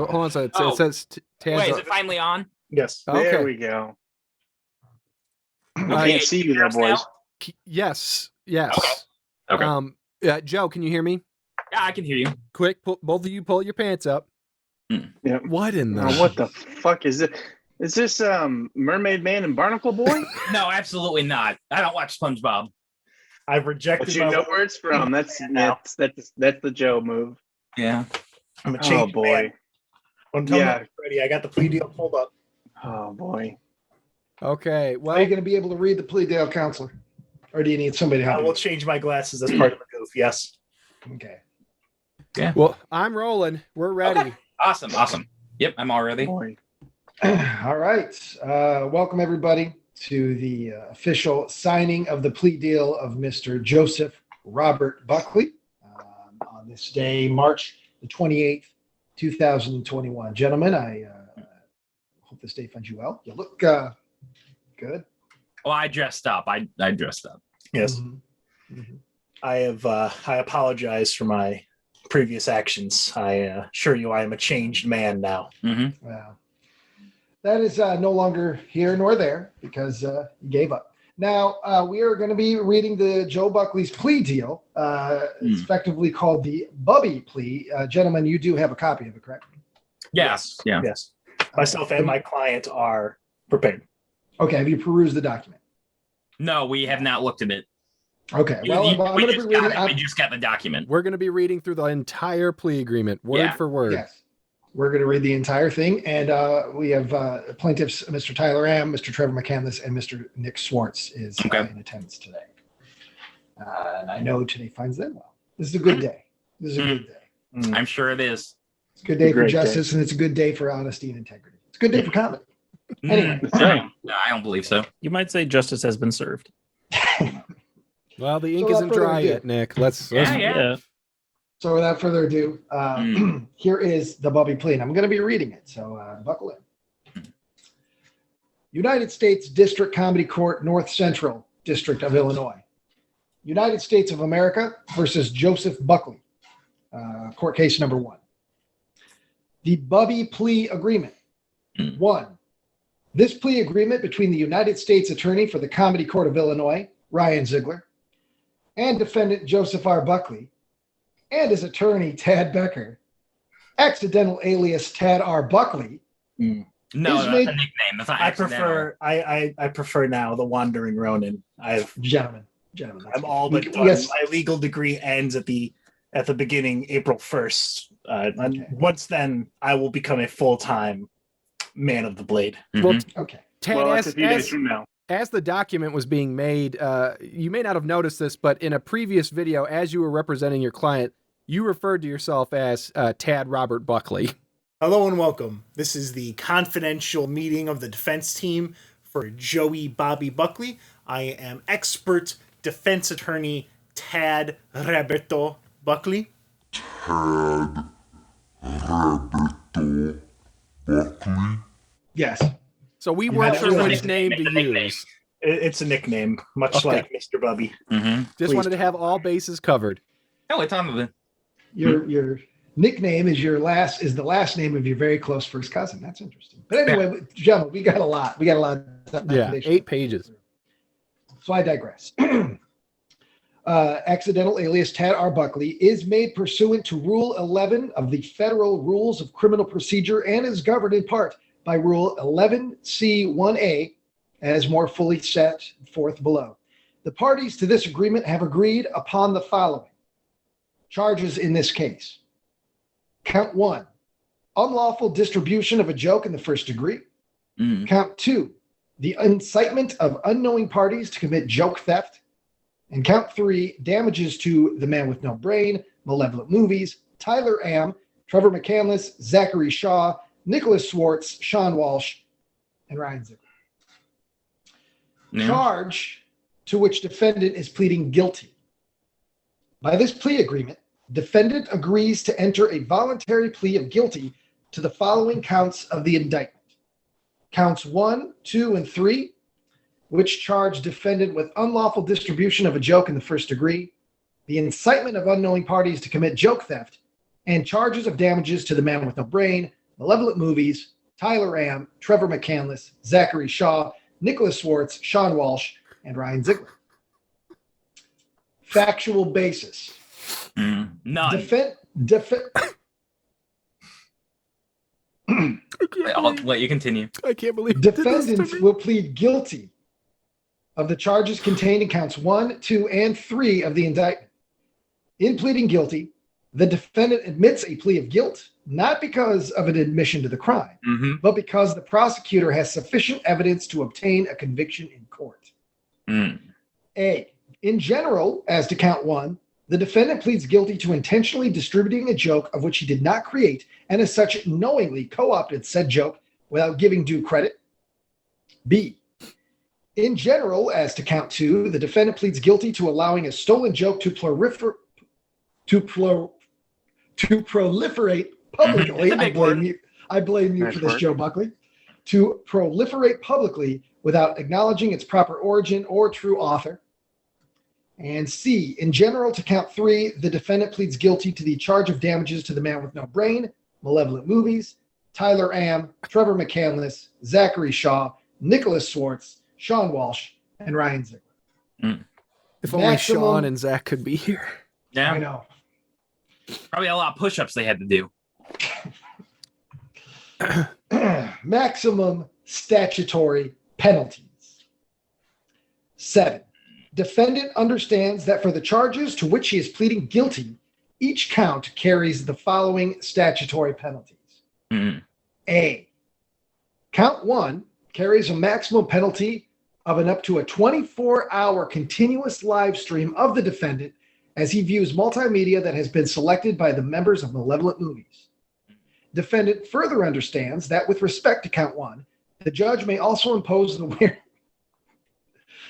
hold on. So it says Tad's. Wait, is it finally on? Yes. Okay. There we go. We Okay, can't see you there, boys. Yes. Okay. Joe, can you hear me? Yeah, I can hear you. Quick, both of you pull your pants up. Yep. What in the? What the fuck is it? Is this Mermaid Man and Barnacle Boy? No, absolutely not. I don't watch SpongeBob. I've rejected. But you know where it's from. That's the Joe move. Yeah. I'm a changed boy. man. Well, tell me when it's ready. I got the plea deal pulled up. Oh boy. Okay. Are Well, you going to be able to read the plea deal, counselor? Or do you need somebody to I help will you? change my glasses as part of the goof. Yes. Okay. well, I'm rolling. We're ready. Okay. Awesome. Yep, I'm all ready. Boy. All right. Welcome, everybody, to the official signing of the plea deal of Mr. Joseph Robert Buckley on this day, March the 28th, 2021. Gentlemen, I hope this day finds you well. You look good. Well, I dressed up. I dressed up. Yes. Mm-hmm. I apologize for my previous actions. I assure you I am a changed man now. Mm-hmm. Well, that is no longer here nor there because you gave up. Now, we are going to be reading the Joe Buckley's plea deal. It's effectively called the Bubby plea. Gentlemen, you do have a copy of it, correct? Yes. Yeah. Yes. Myself and my client are prepared. Okay, have you perused the document? No, we have not looked at it. Okay, well, I'm we going to be reading. we just got the document. We're going to be reading through the entire plea agreement, word for word. Yes, we're going to read the entire thing, and we have plaintiffs, Mr. Tyler Am, Mr. Trevor McCandless, and Mr. Nick Swartz is in attendance today. And I know today finds them well. This is a good day. This is a good day. I'm sure it is. It's a good day for Great justice, and it's a good day for honesty and integrity. It's a good day for comedy. Anyway. No, I don't believe so. You might say justice has been served. Well, the ink So isn't without further dry ado- yet, Nick. Let's Yeah. So without further ado, here is the Bubby plea. And I'm going to be reading it, so buckle in. United States District Comedy Court, North Central District of Illinois. United States of America versus Joseph Buckley. Court case number 1. The Bubby plea agreement. 1. This plea agreement between the United States Attorney for the Comedy Court of Illinois, Ryan Ziegler, and defendant Joseph R. Buckley, and his attorney, Tad Becker, accidental alias Tad R. Buckley. No, that's a nickname. That's not I accidental. prefer now the Wandering Ronin. Gentlemen. I'm all but done. Yes. My legal degree ends at the beginning April 1st. And once then, I will become a full-time man of the blade. Well, Okay. Tad, Well, that's a few days from now. as the document was being made, you may not have noticed this, but in a previous video, as you were representing your client, you referred to yourself as Tad Robert Buckley. Hello and welcome. This is the confidential meeting of the defense team for Joey Bobby Buckley. I am expert defense attorney Tad Roberto Buckley. Yes. So we weren't have sure to which name to use. It's a nickname, much Okay. like Mr. Bubby. Just wanted to have all bases covered. Oh, it's on the. Your nickname is the last name of your very close first cousin. That's interesting. But anyway, gentlemen, we got a lot. Yeah, 8 pages. So I digress. Accidental alias Tad R. Buckley is made pursuant to Rule 11 of the Federal Rules of Criminal Procedure and is governed in part by Rule 11C1A, as more fully set forth below. The parties to this agreement have agreed upon the following charges in this case. Count 1, unlawful distribution of a joke in the first degree. Count 2, the incitement of unknowing parties to commit joke theft. And count 3, damages to the man with no brain, Malevolent Movies, Tyler Am, Trevor McCandless, Zachary Shaw, Nicholas Swartz, Sean Walsh, and Ryan Ziegler. Charge to which defendant is pleading guilty. By this plea agreement, defendant agrees to enter a voluntary plea of guilty to the following counts of the indictment. Counts 1, 2, and 3, which charge defendant with unlawful distribution of a joke in the first degree, the incitement of unknowing parties to commit joke theft, and charges of damages to the man with no brain, Malevolent Movies, Tyler Am, Trevor McCandless, Zachary Shaw, Nicholas Swartz, Sean Walsh, and Ryan Ziegler. Factual basis. None. I'll let you continue. I can't believe you did this to Defendants me. will plead guilty of the charges contained in counts 1, 2, and 3 of the indictment. In pleading guilty, the defendant admits a plea of guilt, not because of an admission to the crime, but because the prosecutor has sufficient evidence to obtain a conviction in court. A. In general, as to count 1, the defendant pleads guilty to intentionally distributing a joke of which he did not create, and as such knowingly co-opted said joke without giving due credit. B. In general, as to count 2, the defendant pleads guilty to allowing a stolen joke to proliferate publicly. I blame you for this, Joe Buckley. To proliferate publicly without acknowledging its proper origin or true author. And C, in general, to count 3, the defendant pleads guilty to the charge of damages to the man with no brain, Malevolent Movies, Tyler Am, Trevor McCandless, Zachary Shaw, Nicholas Swartz, Sean Walsh, and Ryan Ziegler. If only Sean and Zach could be here. Yeah. I know. Probably a lot of push-ups they had to do. Maximum statutory penalties. 7. Defendant understands that for the charges to which he is pleading guilty, each count carries the following statutory penalties. A. Count 1 carries a maximum penalty of an up to a 24-hour continuous live stream of the defendant as he views multimedia that has been selected by the members of Malevolent Movies. Defendant further understands that with respect to count 1, the judge may also impose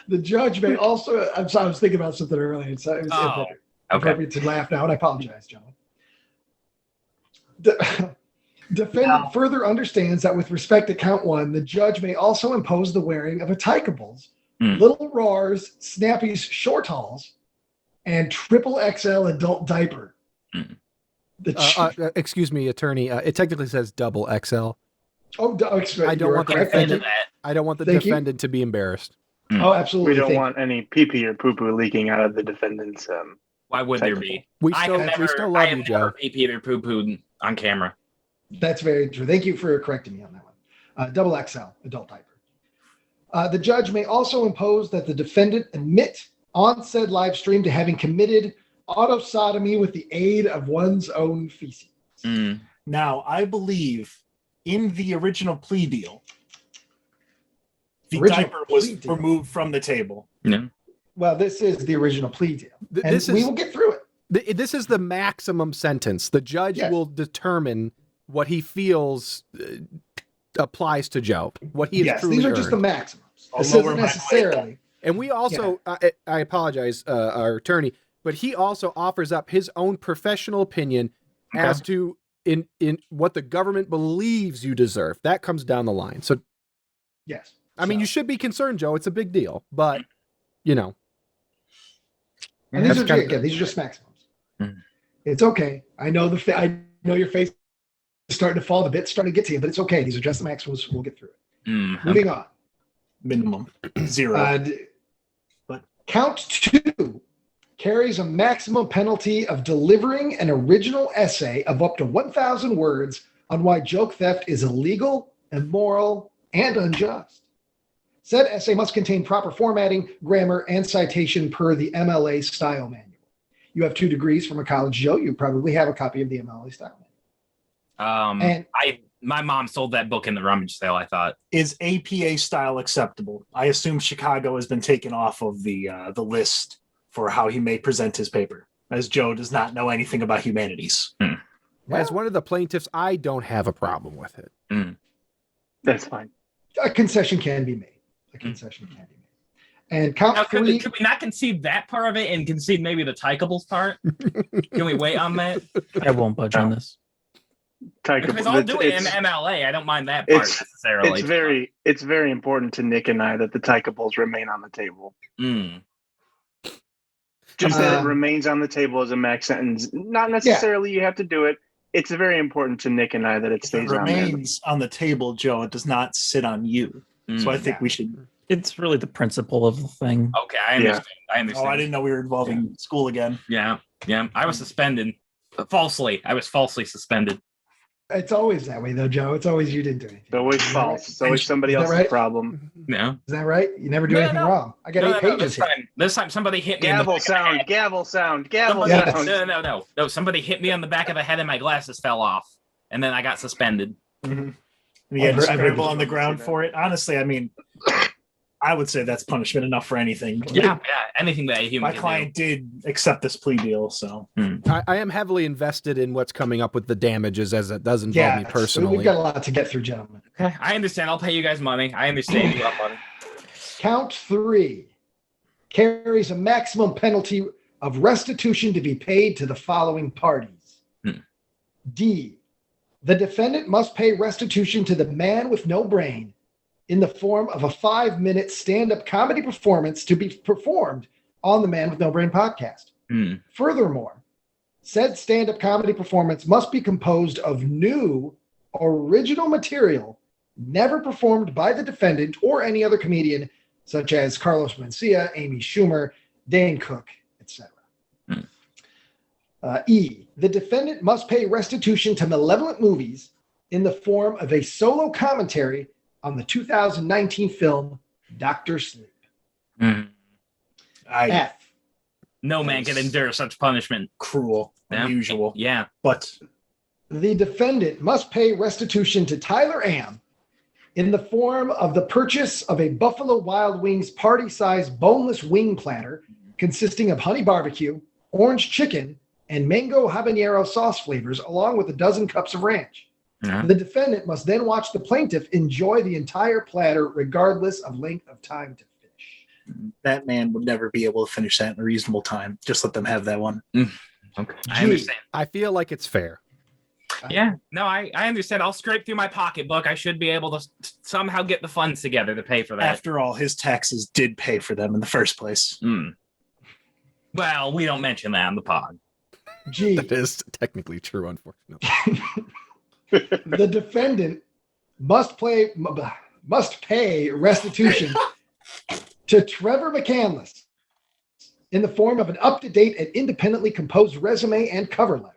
the judge may also. I'm sorry, I was thinking about something earlier. It was appropriate to laugh now, and I apologize, gentlemen. Defendant further understands that with respect to count 1, the judge may also impose the wearing of encyclopedics, Little Roars, Snappy's short hauls, and triple XL adult diaper. Excuse me, attorney. It technically says double XL. I don't want the defendant to be embarrassed. Oh, absolutely. We don't want any pee-pee or poo-poo leaking out of the defendant's. Why would there be? We still love you, Joe. Pee-pee or poo-poo on camera. That's very true. Thank you for correcting me on that one. Double XL, adult diaper. The judge may also impose that the defendant admit on said live stream to having committed autosodomy with the aid of one's own feces. Now, I believe in the original plea deal, the diaper was removed from the table. Yeah. Well, this is the original plea deal. We will get through it. This is the maximum sentence. The judge will determine what he feels applies to Joe. What he has truly these are earned. just the maximums. This isn't necessarily. And we also, I apologize, our attorney, but he also offers up his own professional opinion as to in what the government believes you deserve. That comes down the line. So, yes. I mean, you should be concerned, Joe. It's a big deal, but you know. And these are just maximums. It's okay. I know I know your face is starting to fall. The bit's starting to get to you, but it's okay. These are just the maximums. We'll get through it. Moving on. Minimum 0. But count 2 carries a maximum penalty of delivering an original essay of up to 1,000 words on why joke theft is illegal, immoral, and unjust. Said essay must contain proper formatting, grammar, and citation per the MLA style manual. You have 2 degrees from a college, Joe. You probably have a copy of the MLA style manual. My mom sold that book in the rummage sale, I thought. Is APA style acceptable? I assume Chicago has been taken off of the list for how he may present his paper, as Joe does not know anything about humanities. As one of the plaintiffs, I don't have a problem with it. That's fine. A concession can be made. And count 3. Could we not concede that part of it and concede maybe the tykables part? Can we wait on that? I won't budge on this. Because I'll do it in MLA. I don't mind that part necessarily. It's very important to Nick and I that the tykables remain on the table. Just that it remains on the table as a max sentence. Not necessarily you have to do it. It's very important to Nick and I that it If it stays on there. remains on the table, Joe, it does not sit on you. So I think we should. It's really the principle of the thing. Okay, I understand. I understand. Oh, I didn't know we were involving school again. Yeah. I was suspended falsely. I was falsely suspended. It's always that way, though, Joe. It's always you didn't do anything. It's always false. It's always somebody Is that else's right? problem. No. Is that right? You never do anything wrong. I got 8 pages here. This time somebody hit me in the Gavel back of the sound, head. gavel sound, gavel Yes. sound. No, somebody hit me on the back of the head and my glasses fell off. And then I got suspended. Mm-hmm. You had to I've scramble heard on the this ground before. for it. Honestly, I mean, I would say that's punishment enough for anything. Yeah, anything that a human My can client did accept this plea deal, so. I am heavily invested in what's coming up with the damages, as it does involve me Yeah, personally. we've got a lot to get through, gentlemen. do. Okay, I understand. I'll pay you guys money. I understand you want money. Count 3 carries a maximum penalty of restitution to be paid to the following parties. D, the defendant must pay restitution to the man with no brain in the form of a 5-minute stand-up comedy performance to be performed on the Man with No Brain podcast. Furthermore, said stand-up comedy performance must be composed of new original material never performed by the defendant or any other comedian, such as Carlos Mencia, Amy Schumer, Dane Cook, etc. E, the defendant must pay restitution to Malevolent Movies in the form of a solo commentary on the 2019 film Dr. Sleep. F, No man can endure such punishment. Cruel, unusual. Yeah. But the defendant must pay restitution to Tyler Am in the form of the purchase of a Buffalo Wild Wings party-sized boneless wing platter consisting of honey barbecue, orange chicken, and mango habanero sauce flavors, along with a dozen cups of ranch. The defendant must then watch the plaintiff enjoy the entire platter regardless of length of time to finish. that man would never be able to finish that in a reasonable time. Just let them have that one. Okay. I understand. I feel like it's fair. Yeah. No, I understand. I'll scrape through my pocketbook. I should be able to somehow get the funds together to pay for that. After all, his taxes did pay for them in the first place. Well, we don't mention that on the pod. G, That is technically true, unfortunately. the defendant must pay restitution to Trevor McCandless in the form of an up-to-date and independently composed resume and cover letter.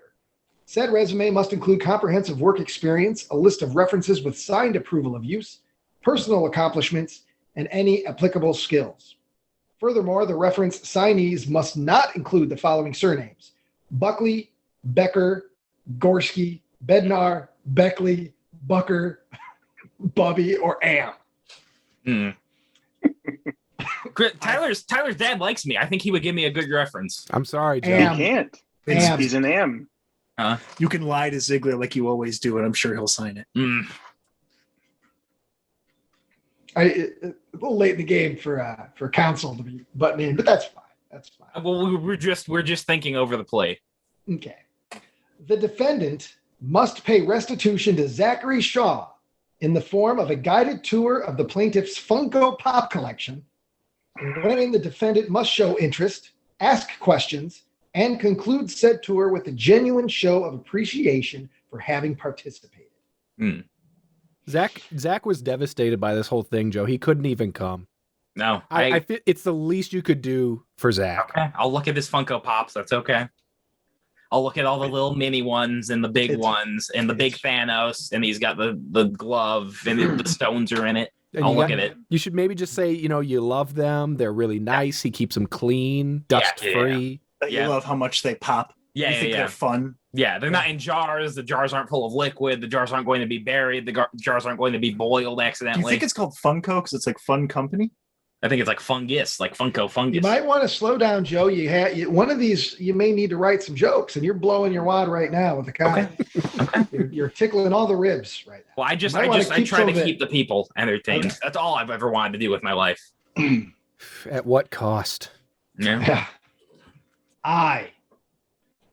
Said resume must include comprehensive work experience, a list of references with signed approval of use, personal accomplishments, and any applicable skills. Furthermore, the reference signees must not include the following surnames: Buckley, Becker, Gorski, Bednar, Beckley, Bucker, Bubby, or Am. Tyler's dad likes me. I think he would give me a good reference. I'm sorry, Joe. Am. He can't. Am. He's an M. You can lie to Ziegler like you always do, and I'm sure he'll sign it. A little late in the game for counsel to be butting in, but that's fine. That's fine. Well, we're just thinking over the play. Okay. The defendant must pay restitution to Zachary Shaw in the form of a guided tour of the plaintiff's Funko Pop collection, wherein the defendant must show interest, ask questions, and conclude said tour with a genuine show of appreciation for having participated. Zach was devastated by this whole thing, Joe. He couldn't even come. No, I feel it's the least you could do for Zach. Okay, I'll look at his Funko Pops. That's okay. I'll look at all the little mini ones and the big ones and the big Thanos, and he's got the glove and the stones are in it. And I'll you look got- at it. You should maybe just say, you love them. They're really nice. He keeps them clean, dust free. That Yeah. you love how much they pop. Yeah, You yeah, think yeah. they're fun. Yeah, they're not in jars. The jars aren't full of liquid. The jars aren't going to be buried. The jars aren't going to be boiled Do you accidentally. think it's called Funko because it's like Fun Company? I think it's like fungus, like Funko fungus. You might want to slow down, Joe. One of these, you may need to write some jokes, and you're blowing your wad right now with the comment. You're tickling all the ribs right now. Well, I might wanna keep try some to of it. keep the people entertained. Okay. That's all I've ever wanted to do with my life. At what cost? Yeah.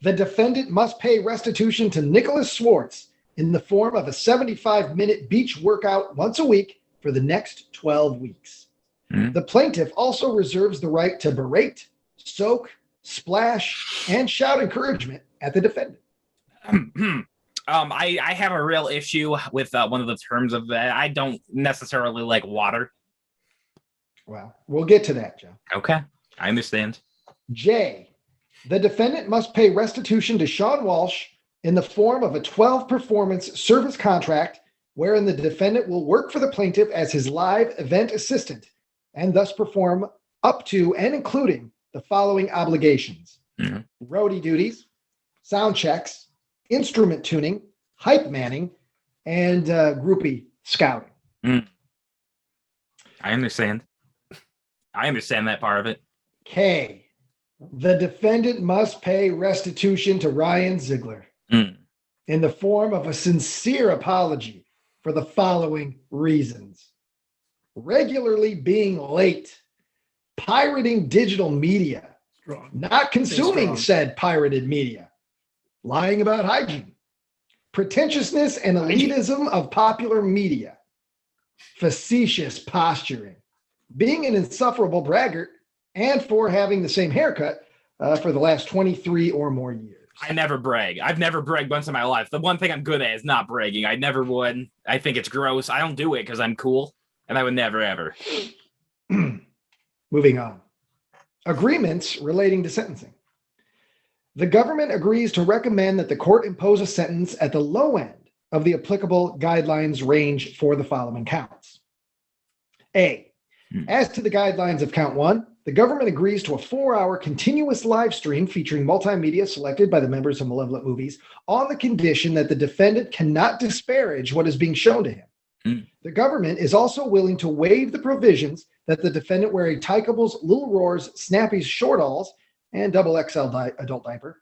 The defendant must pay restitution to Nicholas Swartz in the form of a 75-minute beach workout once a week for the next 12 weeks. The plaintiff also reserves the right to berate, soak, splash, and shout encouragement at the defendant. I have a real issue with one of the terms of that. I don't necessarily like water. Well, we'll get to that, Joe. Okay, I understand. J, the defendant must pay restitution to Sean Walsh in the form of a 12-performance service contract wherein the defendant will work for the plaintiff as his live event assistant and thus perform up to and including the following obligations: roadie duties, sound checks, instrument tuning, hype manning, and groupie scouting. I understand. I understand that part of it. K, the defendant must pay restitution to Ryan Ziegler in the form of a sincere apology for the following reasons: regularly being late, pirating digital media, not consuming said pirated media, lying about hygiene, pretentiousness and elitism of popular media, facetious posturing, being an insufferable braggart, and for having the same haircut for the last 23 or more years. I never brag. I've never bragged once in my life. The one thing I'm good at is not bragging. I never would. I think it's gross. I don't do it because I'm cool, and I would never, ever. Moving on. Agreements relating to sentencing. The government agrees to recommend that the court impose a sentence at the low end of the applicable guidelines range for the following counts. A, as to the guidelines of count 1, the government agrees to a 4-hour continuous live stream featuring multimedia selected by the members of Malevolent Movies on the condition that the defendant cannot disparage what is being shown to him. The government is also willing to waive the provisions that the defendant wear a Tykables, Little Roars, Snappies, Short-Alls, and XXL adult diaper,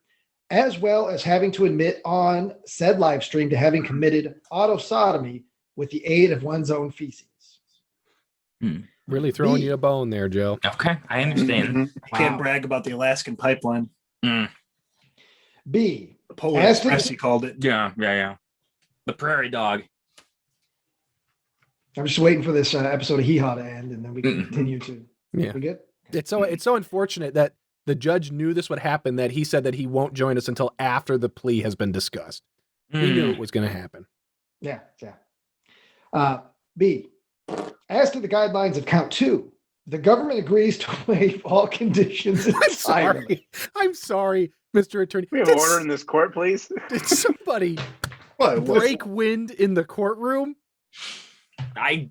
as well as having to admit on said live stream to having committed autosodomy with the aid of one's own feces. Really throwing B. you a bone there, Joe. Okay, I understand. I can't brag about the Alaskan pipeline. B, The Polar As to Express, the- he called it. Yeah. The prairie dog. I'm just waiting for this episode of Hee Haw to end, and then we can continue to. Yeah. We good? It's so unfortunate that the judge knew this would happen, that he said that he won't join us until after the plea has been discussed. He knew it was going to happen. Yeah. B, as to the guidelines of count 2, the government agrees to waive all conditions. I'm sorry, Mr. Attorney. We have order in this court, please. Did somebody What? break wind in the courtroom? I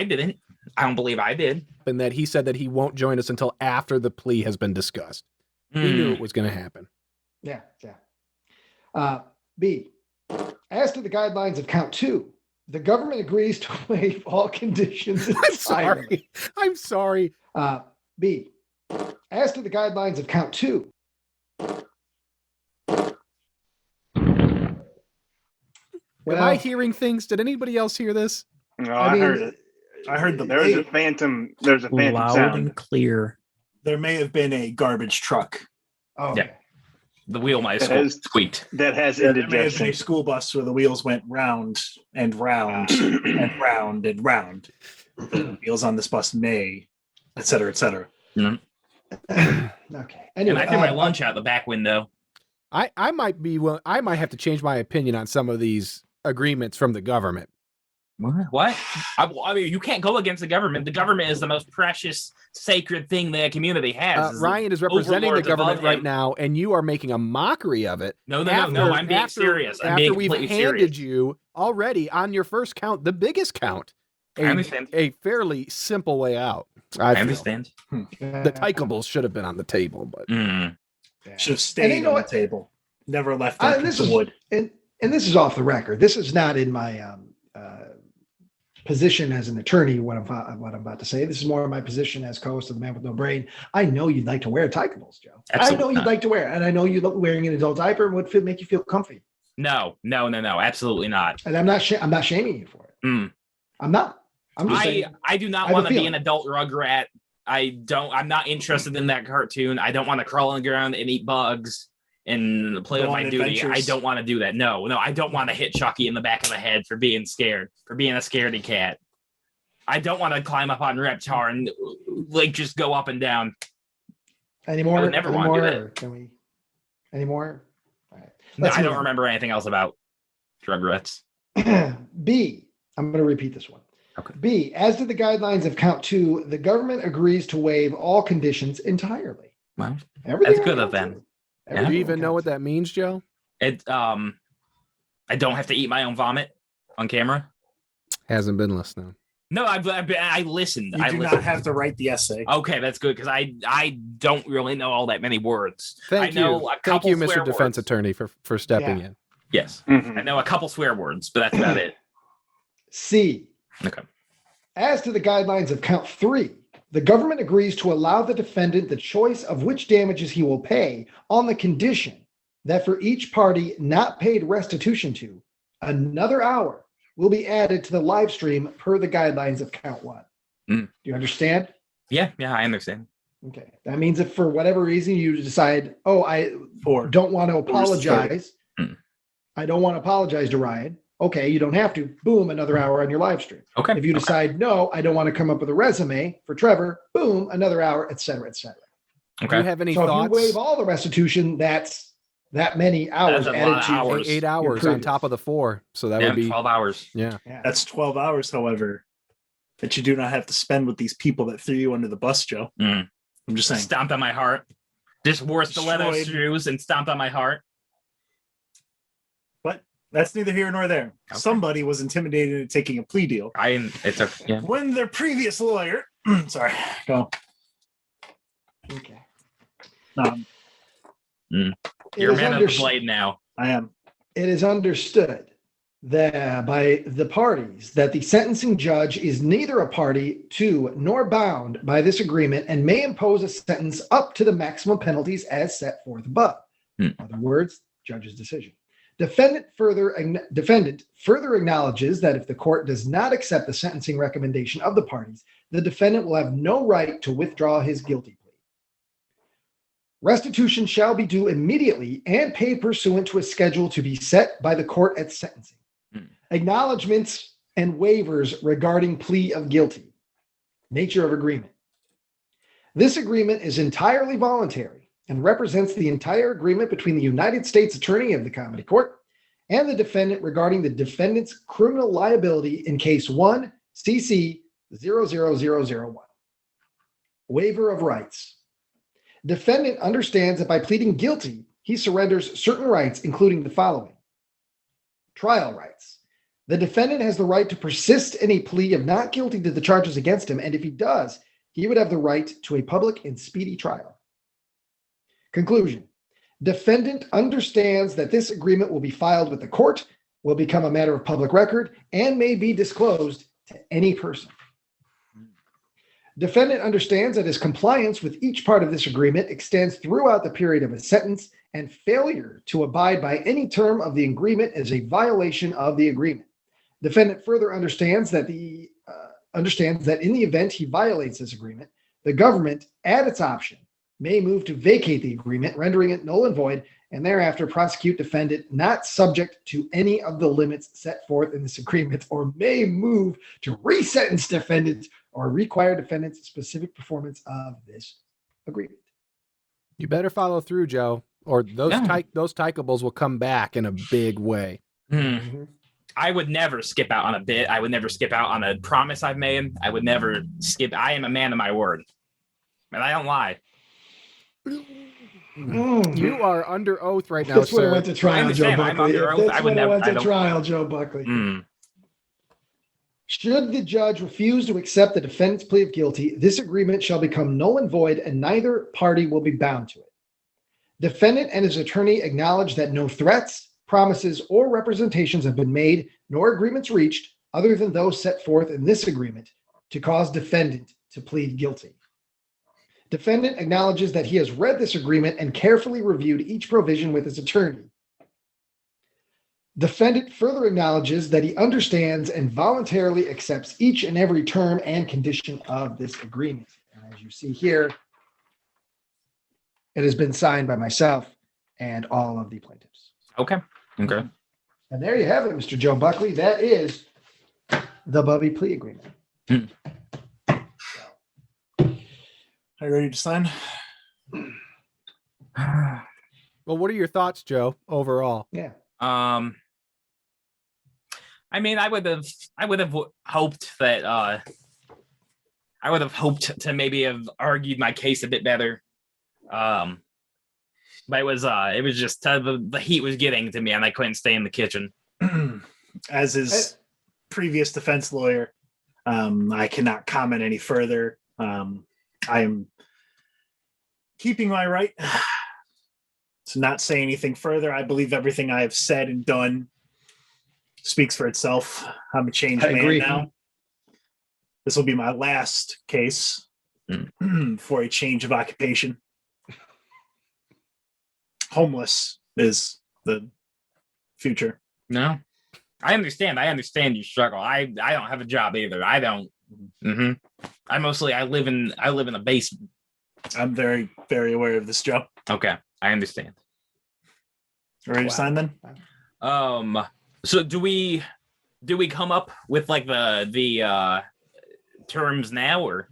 didn't. I don't believe I did. And that he said that he won't join us until after the plea has been discussed. He knew it was going to happen. Yeah. B, as to the guidelines of count 2, the government agrees to waive all conditions. I'm sorry. B, as to the guidelines of count 2, Am I hearing things? Did anybody else hear this? No, I I mean, heard it. I heard the There's a phantom. There's a phantom Loud sound. and clear. There may have been a garbage truck. Oh, Yeah. The wheel might That have is- squeaked. That has There may have been a indigestion. school bus where the wheels went round and round and round and round. The wheels on this bus may, et cetera, et cetera. Okay. Anyway, And I threw my lunch out the back window. I might have to change my opinion on some of these agreements from the government. What? I mean, you can't go against the government. The government is the most precious, sacred thing the community has. Ryan is representing the overlords government above right him. now, and you are making a mockery of it. No. I'm being serious. I'm being After we've completely handed serious. you already on your first count, the biggest count, I understand. a fairly simple way out. I feel. understand. The Tykables should have been on the table, but Should have stayed you know on the what? table. Never left that piece this of is wood. and this is off the record. This is not in my position as an attorney. What I'm about to say. This is more of my position as co-host of the Man with No Brain. I know you'd like to wear Tykables, Joe. Absolutely I know you'd not. like to wear, and I know you look wearing an adult diaper would make you feel comfy. No, absolutely not. And I'm not shaming you for it. Mm. I'm not. I'm just saying. I do I not have a want to be feeling. an adult Rugrat. I'm not interested in that cartoon. I don't want to crawl on the ground and eat bugs and play Go with on my duty. I adventures. don't want to do that. No, I don't want to hit Chucky in the back of the head for being scared, for being a scaredy cat. I don't want to climb up on Reptar and like just go up and down. Anymore? I would never want to do that. Or can we? Anymore? All right. No, Let's I move don't on. remember anything else about. Regrets. B, I'm going to repeat this one. Okay. B, as to the guidelines of count 2, the government agrees to waive all conditions entirely. Well, Everything that's good on of count them. two. Do Everything you on even know count what two. that means, Joe? It I don't have to eat my own vomit on camera. Hasn't been listening. No, I listened. You I do listened. not have to write the essay. Okay, that's good because I don't really know all that many words. Thank I know you. a Thank couple you, Mr. swear Defense words. Attorney, for stepping in. Yes, Mhm. I know a couple swear words, but that's about it. C, Okay. as to the guidelines of count 3, the government agrees to allow the defendant the choice of which damages he will pay on the condition that for each party not paid restitution to, another hour will be added to the live stream per the guidelines of count 1. Mm. Do you understand? Yeah, I understand. Okay. That means if for whatever reason you decide, oh, I 4. don't want to apologize. Hmm. I don't want to apologize to Ryan. Okay, you don't have to. Boom, another hour on your live stream. Okay. If you decide, no, I don't want to come up with a resume for Trevor, boom, another hour, et cetera, et cetera. Do you Okay. have any So if you thoughts? waive all the restitution, that's that many hours That's a added lot of to hours. 8 your hours on previous. top of the 4. So that Yeah, would be 12 hours. yeah. That's 12 hours, however, that you do not have to spend with these people that threw you under the bus, Joe. Mm. I'm just saying. Stomped on my heart. Just wore stiletto Destroyed. shoes and stomped on my heart. But that's neither here nor there. Okay. Somebody was intimidated into taking a plea deal It's a yeah. when their previous lawyer, sorry, go. Okay. Um, You're a It is man of the underst- blade now. I am. It is understood that by the parties that the sentencing judge is neither a party to nor bound by this agreement and may impose a sentence up to the maximum penalties as set forth above. In other words, judge's decision. Defendant further acknowledges that if the court does not accept the sentencing recommendation of the parties, the defendant will have no right to withdraw his guilty plea. Restitution shall be due immediately and paid pursuant to a schedule to be set by the court at sentencing. Acknowledgements and waivers regarding plea of guilty. Nature of agreement. This agreement is entirely voluntary and represents the entire agreement between the United States Attorney of the Comedy Court and the defendant regarding the defendant's criminal liability in case 1 CC 00001. Waiver of rights. Defendant understands that by pleading guilty, he surrenders certain rights, including the following. Trial rights. The defendant has the right to persist in a plea of not guilty to the charges against him, and if he does, he would have the right to a public and speedy trial. Conclusion. Defendant understands that this agreement will be filed with the court, will become a matter of public record, and may be disclosed to any person. Defendant understands that his compliance with each part of this agreement extends throughout the period of a sentence, and failure to abide by any term of the agreement is a violation of the agreement. Defendant further understands that in the event he violates this agreement, the government, at its option, may move to vacate the agreement, rendering it null and void, and thereafter prosecute defendant not subject to any of the limits set forth in this agreement, or may move to resentence defendant or require defendant's specific performance of this agreement. You better follow through, Joe, or those those tykables will come back in a big way. I would never skip out on a bit. I would never skip out on a promise I've made. I would never skip. I am a man of my word, and I don't lie. You are under oath right now, That's when it sir. went to trial, Joe understand. I'm Buckley. under oath. That's I would when it never- went I to don't- trial, Joe Buckley. Mm. Should the judge refuse to accept the defendant's plea of guilty, this agreement shall become null and void, and neither party will be bound to it. Defendant and his attorney acknowledge that no threats, promises, or representations have been made, nor agreements reached, other than those set forth in this agreement, to cause defendant to plead guilty. Defendant acknowledges that he has read this agreement and carefully reviewed each provision with his attorney. Defendant further acknowledges that he understands and voluntarily accepts each and every term and condition of this agreement. And as you see here, it has been signed by myself and all of the plaintiffs. Okay. Okay. And there you have it, Mr. Joe Buckley. That is the Bubby plea agreement. Are you ready to sign? Well, what are your thoughts, Joe, overall? Yeah. I mean, I would have hoped that I would have hoped to maybe have argued my case a bit better. But it was just the heat was getting to me, and I couldn't stay in the kitchen. As his previous defense lawyer, I cannot comment any further. I am keeping my right to not say anything further. I believe everything I have said and done speaks for itself. I'm a changed man now. This will be my last case for a change of occupation. Homeless is the future. No, I understand. I understand you struggle. I don't have a job either. I don't. I live in a basement. I'm very, very aware of this, Joe. Okay, I understand. Ready to sign then? So do we come up with like the terms now, or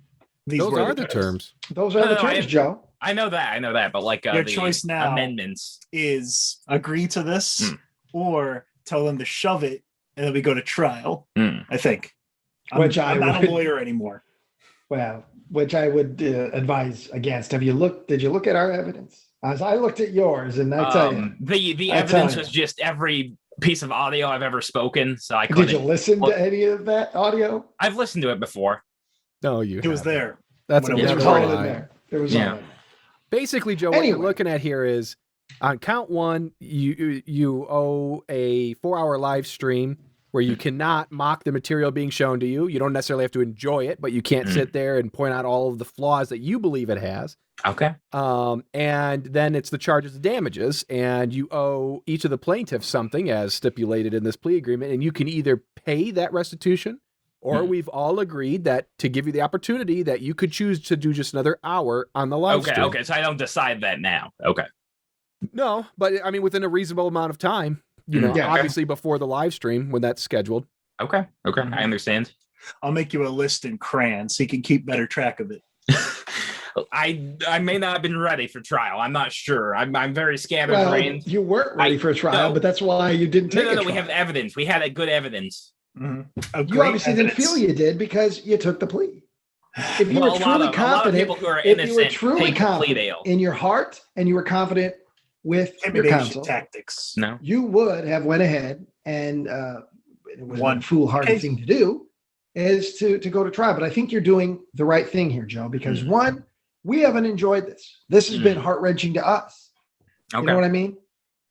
Those are the terms. Those are the terms, Joe. I know that, but like your the choice now amendments is agree to this or tell them to shove it, and then we go to trial. I think. I'm not a lawyer anymore. Well, which I would advise against. Did you look at our evidence? As I looked at yours, and I tell you, the evidence was just every piece of audio I've ever spoken. So I couldn't. Did you listen to any of that audio? I've listened to it before. No, you. It was there. That's When a it There was was lie. all in there. There was all in there. Basically, Joe, what you're looking at here is on count one, you owe a 4-hour live stream where you cannot mock the material being shown to you. You don't necessarily have to enjoy it, but you can't sit there and point out all of the flaws that you believe it has. Okay. And then it's the charges of damages, and you owe each of the plaintiffs something as stipulated in this plea agreement, and you can either pay that restitution, or we've all agreed that to give you the opportunity that you could choose to do just another hour on the live stream. Okay, so I don't decide that now. Okay. No, but I mean, within a reasonable amount of time, obviously before the live stream when that's scheduled. Okay, I understand. I'll make you a list in crayon so you can keep better track of it. I may not have been ready for trial. I'm not sure. I'm very scatterbrained. You weren't ready for a trial, but that's why you didn't take No, we have evidence. We had a good evidence. You obviously didn't feel you did because you took the plea. If you were truly confident, if you were truly confident in your heart and you were confident with your counsel tactics, you would have went ahead and it was one foolhardy thing to do is to go to trial. But I think you're doing the right thing here, Joe, because one, we haven't enjoyed this. This has been heart-wrenching to us. You know what I mean?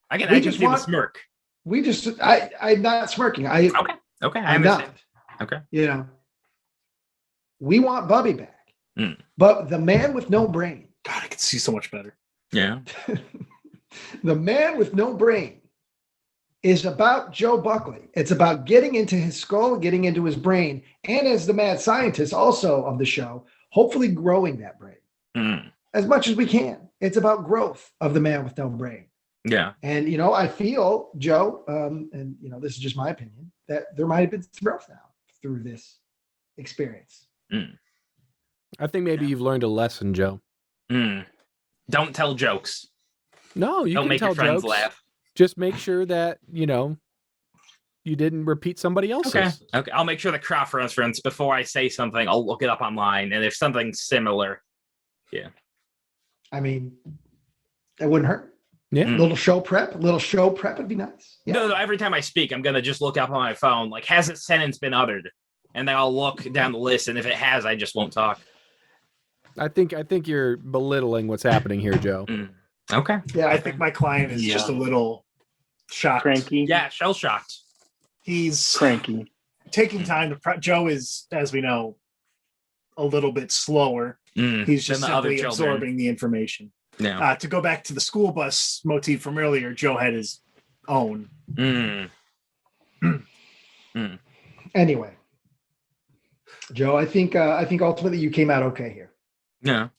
I can see the smirk. I'm not smirking. Okay, I understand. Not. Okay. We want Bubby back. But the man with no brain. God, I can see so much better. Yeah. The man with no brain is about Joe Buckley. It's about getting into his skull, getting into his brain, and as the mad scientist also of the show, hopefully growing that brain as much as we can. It's about growth of the man with no brain. Yeah. And, I feel, Joe, and, this is just my opinion, that there might have been some growth now through this experience. I think maybe you've learned a lesson, Joe. Don't tell jokes. No, you don't can make tell your friends jokes. laugh. Just make sure that, you didn't repeat somebody else's. Okay. I'll make sure the cross reference before I say something. I'll look it up online, and if something's similar, I mean, it wouldn't hurt. Yeah. Little show prep would be nice. Yeah. No, every time I speak, I'm gonna just look up on my phone, like, has this sentence been uttered? And then I'll look down the list, and if it has, I just won't talk. I think you're belittling what's happening here, Joe. Okay. Yeah, I think my client is just a little shocked. Cranky. Yeah, shell shocked. He's Cranky. taking time to. Joe is, as we know, a little bit slower. He's just simply absorbing the information. Yeah. To go back to the school bus motif from earlier, Joe had his own. Anyway, Joe, I think ultimately you came out okay here. Yeah.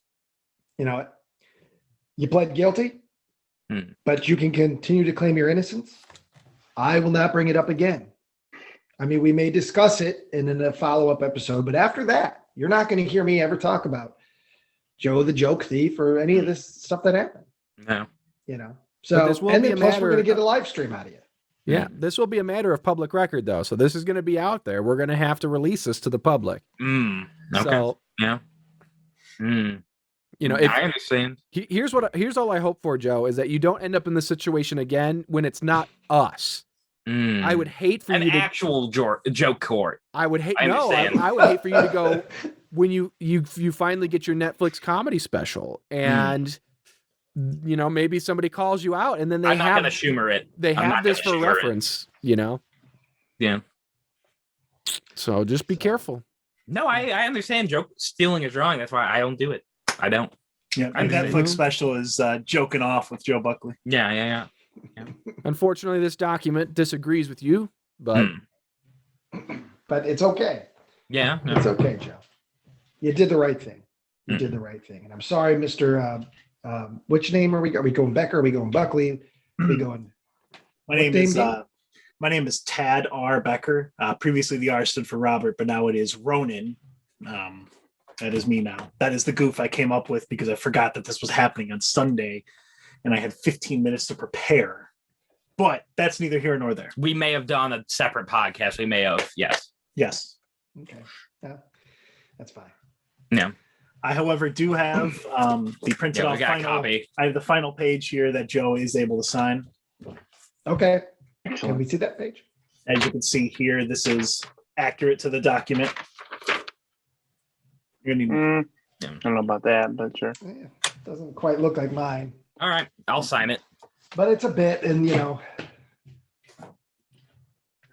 You pled guilty, but you can continue to claim your innocence. I will not bring it up again. I mean, we may discuss it in a follow-up episode, but after that, you're not going to hear me ever talk about Joe the joke thief or any of this stuff that happened. No. So, this won't and be then a plus we're matter- going to get a live stream out of you. Yeah, this will be a matter of public record, though. So this is going to be out there. We're going to have to release this to the public. Okay. So, yeah. you know, I understand. Here's all I hope for, Joe, is that you don't end up in this situation again when it's not us. I would hate for an you to actual joke court. I would hate. I No, understand. I would hate for you to go when you finally get your Netflix comedy special, and you know, maybe somebody calls you out, and then I'm not gonna Schumer it. They I'm have not this gonna for Schumer reference, you know. Yeah. So just be careful. No, I understand. Joke stealing is wrong. That's why I don't do it. I don't. Yeah, I the understand. Netflix special is joking off with Joe Buckley. Yeah. Unfortunately, this document disagrees with you, but But it's okay. Yeah. No. It's okay, Joe. You did the right thing. You did the right thing. And I'm sorry, Mr. Which name are we? Are we going Becker? Are we going Buckley? Are we going? My name is Tad R. Becker. Previously, the R stood for Robert, but now it is Ronan. That is me now. That is the goof I came up with because I forgot that this was happening on Sunday, and I had 15 minutes to prepare. But that's neither here nor there. We may have done a separate podcast. We may have. Yes. Yes. Okay. Yeah, that's fine. Yeah. I, however, do have the printed Yeah, we off got a final. copy. I have the final page here that Joe is able to sign. Okay. Can we see that page? As you can see here, this is accurate to the document. You're gonna need I don't know about that, but sure. Yeah, doesn't quite look like mine, All right. I'll sign it. but it's a bit, and you know,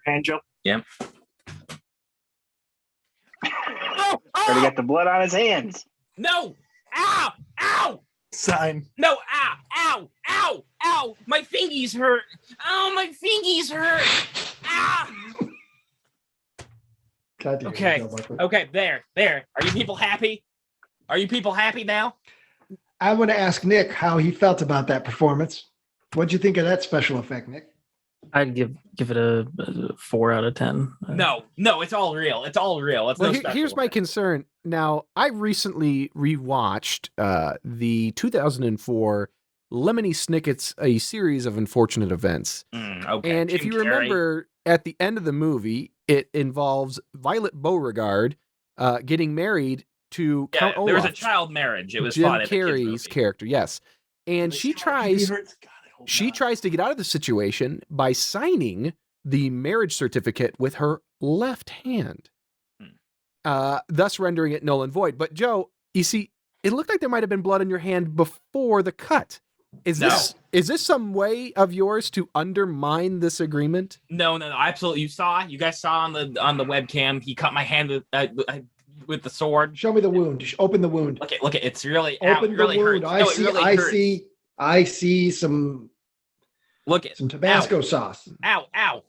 hand, Joe. Yeah. Already got the blood on his hands. No. Ow. Ow. Sign. No. Ow. Ow. Ow. Ow. My fingies hurt. Oh, my fingies hurt. Ah. God damn it, Okay. Joe Buckley. Okay. There. Are you people happy? Are you people happy now? I want to ask Nick how he felt about that performance. What'd you think of that special effect, Nick? I'd give it a 4 out of 10. No. It's all real. It's all real. It's Well, no here's special my effect. concern. Now, I recently rewatched the 2004 Lemony Snicket's A Series of Unfortunate Events. Okay. And if Jim you Carrey. remember, at the end of the movie, it involves Violet Beauregard getting married to Yeah, Count there was a Olaf, child marriage. It was Jim fun. in the kids' Carrey's movie. character, yes. And she tries to get out of the situation by signing the marriage certificate with her left hand, thus rendering it null and void. But Joe, you see, it looked like there might have been blood on your hand before the cut. Is this some way of yours to undermine this agreement? No, absolutely. You guys saw on the webcam. He cut my hand with the sword. Show me the wound. Just open the wound. Look it. It's really Open it really the wound. hurts. No, it really hurts. I see some Look it. some Tabasco sauce. Ow.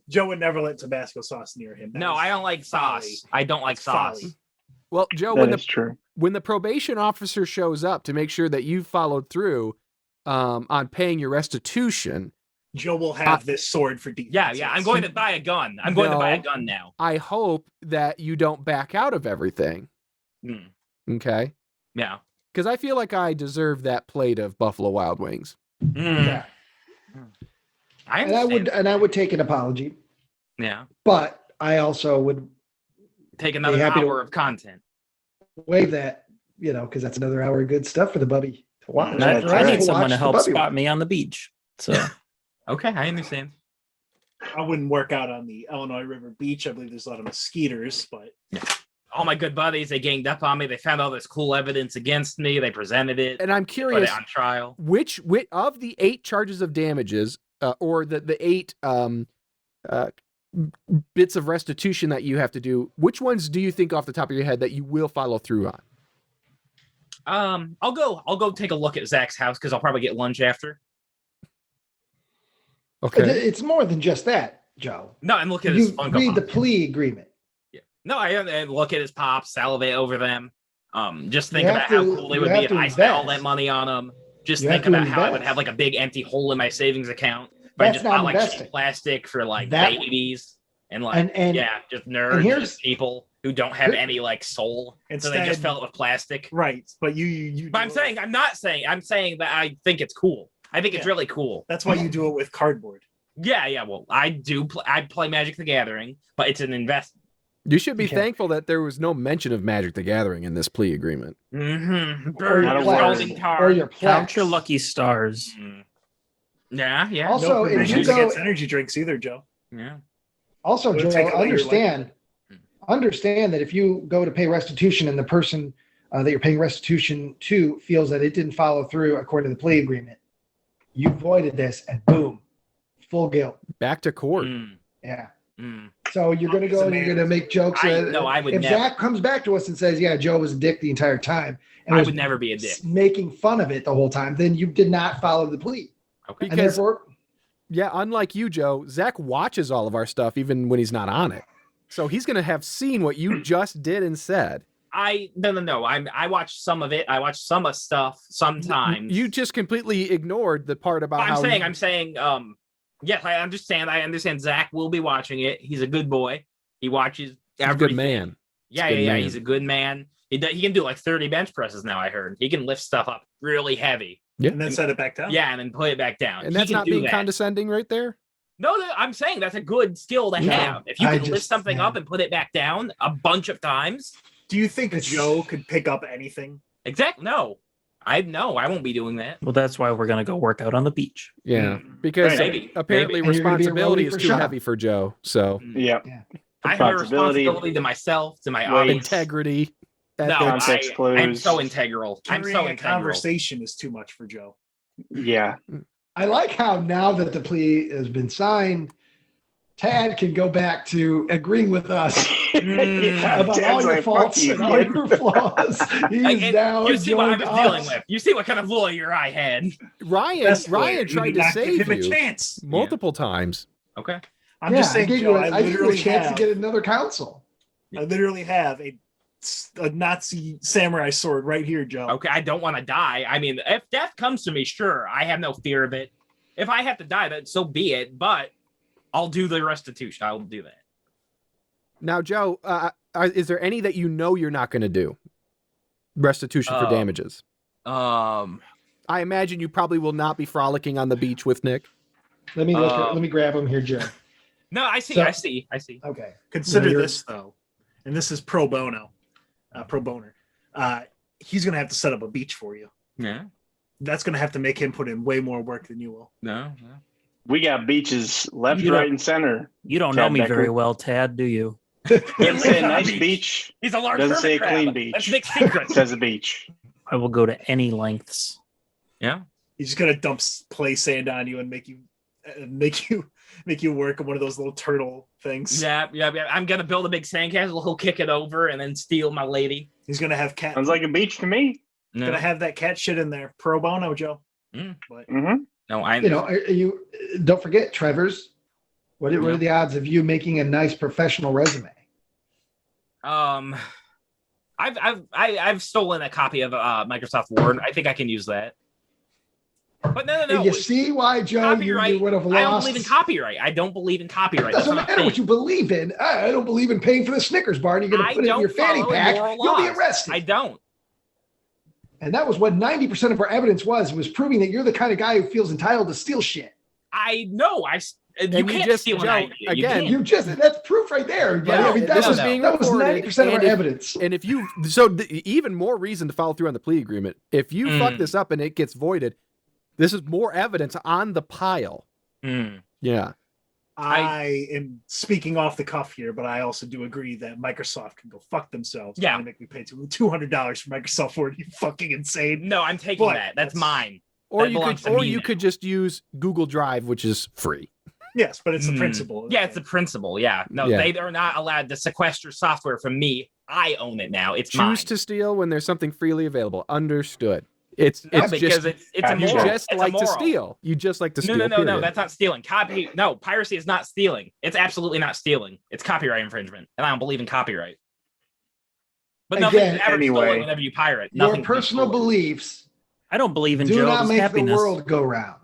Joe would never let Tabasco sauce near him. That No, is I don't like folly. sauce. I don't like Folly. sauce. Well, Joe, That is true. when the probation officer shows up to make sure that you followed through on paying your restitution, Joe will have this sword for defense. Yeah. I'm going to buy a gun. I'm going to buy a gun now. I hope that you don't back out of everything. Mm. Okay? Yeah. Because I feel like I deserve that plate of Buffalo Wild Wings. Mm. Yeah. I And I understand. would take an apology, Yeah. but I also would Take another happy to- hour of content. waive that, you know, because that's another hour of good stuff for the bubby to watch. And I That's need right. someone Watch to the help Bubby spot watch. me on the beach. So Okay, I understand. I wouldn't work out on the Illinois River Beach. I believe there's a lot of mosquitoes, but All my good buddies, they ganged up on me. They found all this cool evidence against me. They presented it. And I'm Put curious, it on trial. which of the 8 charges of damages, or the 8 bits of restitution that you have to do, which ones do you think off the top of your head that you will follow through on? I'll go take a look at Zach's house because I'll probably get lunch after. It's more than just that, Joe. No, and look at his You Funko read the Pop. plea agreement. No, I look at his pops, salivate over them. Just think You about have how to- cool they you would have be if to I spent all invest. that money on them. Just You think have to about how I would invest. have like a big empty hole in my savings account if I That's just not bought like investing. cheap plastic for like That- babies and like and just nerds, here's- just people who don't have Here- any like soul, so instead, they just fill it with plastic. right. But you. But do I'm it- saying, I'm not saying, I'm saying that I think it's cool. I think it's Yeah. really cool. that's why you do it with cardboard. Yeah. Well, I do. I play Magic the Gathering, but it's an investment. You should be Okay. thankful that there was no mention of Magic the Gathering in this plea agreement. Mm-hmm. Or Not your a Scalding word. Tarn. Or your Count plex. your lucky stars. Yeah. Also, No if provision you go- against energy drinks either, Joe. Yeah. Also, It'll Joe, take away your understand that if you go to pay restitution and the person that you're paying restitution to feels that it didn't follow through according to the plea agreement, you voided this and boom, full guilt. Back to court. Yeah. Mm. So you're going to go and you're going to make jokes. I would if never. Zach comes back to us and says, yeah, Joe was a dick the entire time, and I was would never be a dick. making fun of it the whole time, then you did not follow the plea. Okay. And Because, therefore, yeah, unlike you, Joe, Zach watches all of our stuff even when he's not on it. So he's going to have seen what you just did and said. No. I watched some of it. I watched some of stuff sometimes. You just completely ignored the part about I'm saying, yes, I understand Zach will be watching it. He's a good boy. He watches he's a everything. good man. Yeah, He's a good man. He's a good man. He can do like 30 bench presses now, I heard. He can lift stuff up really heavy. Yeah. And then set it back down. Yeah, and then put it back down. And He that's can not do being that. condescending right there. No, I'm saying that's a good skill to No, have. If you I can lift just- something man. up and put it back down a bunch of times. Do you think It's- Joe could pick up anything? Exactly. No, I won't be doing that. Well, that's why we're gonna go work out on the beach. Yeah. Mm. Because Maybe. apparently Maybe. And you're gonna be a responsibility roadie is for too Sean. heavy for Joe. So Yeah. I have a Responsibility. responsibility to myself, to my Wait. audience. integrity. No, ethics. Context I'm clues. so integral. I'm Carrying so a integral. conversation is too much for Joe. Yeah. I like how now that the plea has been signed, Tad can go back to agreeing with us Yeah, about all Dad's your like, faults "Fuck you, and all kid." your flaws. He's And now you see what I joined was dealing us. with. You see what kind of lawyer I had. Ryan Best player. Ryan You tried did to not give save him a you chance. multiple times. Okay. I'm just I saying, gave Joe, you I I gave you a literally chance have, to get another counsel. I literally have a Nazi samurai sword right here, Joe. Okay. I don't want to die. I mean, if death comes to me, sure, I have no fear of it. If I have to die, then so be it. But I'll do the restitution. I'll do that. Now, Joe, is there any that you know you're not going to do? Restitution for damages. I imagine you probably will not be frolicking on the beach with Nick. Let me look. Let me grab him here, Joe. No, I see. So- I see. Okay. Consider No, you're- this though, and this is pro bono, pro boner. He's gonna have to set up a beach for you. Yeah. That's gonna have to make him put in way more work than you will. No. We got beaches left, You right, don't- and center. You don't know Tad me Becker. very well, Tad, do you? Doesn't say a nice beach. He's a large Doesn't say a hermit crab. clean beach. That's Nick's secret. It says a beach. I will go to any lengths. Yeah. He's just gonna dump play sand on you and make you work on one of those little turtle things. Yeah. I'm gonna build a big sandcastle. He'll kick it over and then steal my lady. He's gonna have cat. Sounds like a beach to me. No, Gonna have that cat shit in there. Pro bono, Joe. Mm. But Mm-hmm. no, I'm. You know, you don't forget, Trevor's. What are the odds of you making a nice professional resume? I've stolen a copy of Microsoft Word. I think I can use that. But no. You see why, Joe, you would have lost. I don't believe in copyright. I don't believe in copyright. Doesn't That's matter what you believe in. I don't believe in paying for the Snickers bar, and you're going to put it in your fanny pack. You'll be arrested. I don't. And that was what 90% of our evidence was proving that you're the kind of guy who feels entitled to steal shit. I know. You you can't just- steal an Joe, idea. You again, can't. That's proof right there. Buddy. Yeah, I mean, this that is was being 90% of our and if- evidence. And if you, even more reason to follow through on the plea agreement. If you fuck this up and it gets voided, this is more evidence on the pile. Yeah. I am speaking off the cuff here, but I also do agree that Microsoft can go fuck themselves. Yeah. And make me pay $200 for Microsoft Word. You fucking insane. No, I'm taking But that. That's that's- mine. Or That you belongs could, to or me you now. could just use Google Drive, which is free. Yes, but it's the principle. Yeah, it's the principle. Yeah. No, Yeah. they are not allowed to sequester software from me. I own it now. It's mine. Choose to steal when there's something freely available. Understood. It's because just it's a you moral. just It's like a to moral. steal. You just like to steal. No. period. That's not stealing. No, piracy is not stealing. It's absolutely not stealing. It's copyright infringement, and I don't believe in copyright. But Again, nothing's ever anyway, stolen whenever you pirate. Your Nothing's personal stolen. beliefs I don't believe in do not Joe's make happiness. the world go round.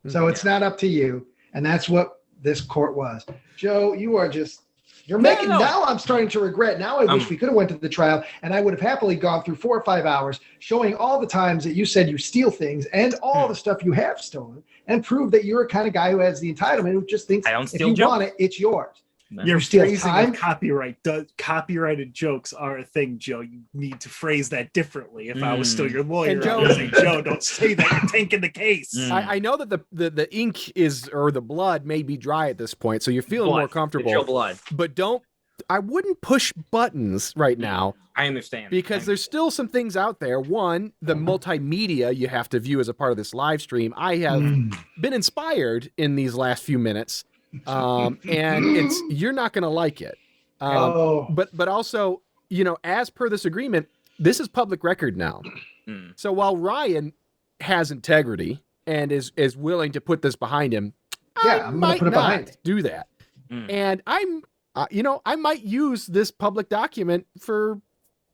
So it's not up to you. And that's what this court was. Joe, you are just You're making No. now. I'm starting to regret. Now I wish we could have went to the trial, and I would have happily gone through 4 or 5 hours showing all the times that you said you steal things and all the stuff you have stolen, and prove that you're a kind of guy who has the entitlement, who just thinks I don't if steal you jokes. want it, it's yours. Your steal phrasing time? of copyrighted jokes are a thing, Joe. You need to phrase that differently. If I was still your lawyer, And I would say, Joe, don't say that. You're tanking the case. I know that the ink is, or the blood may be dry at this point, so you're feeling more comfortable. Joe blood. But I wouldn't push buttons right now. I understand. Because there's still some things out there. One, the multimedia you have to view as a part of this live stream. I have been inspired in these last few minutes. And you're not going to like it. But also, as per this agreement, this is public record now. So while Ryan has integrity and is willing to put this behind him, I'm going to put it behind me. Do that. And I might use this public document for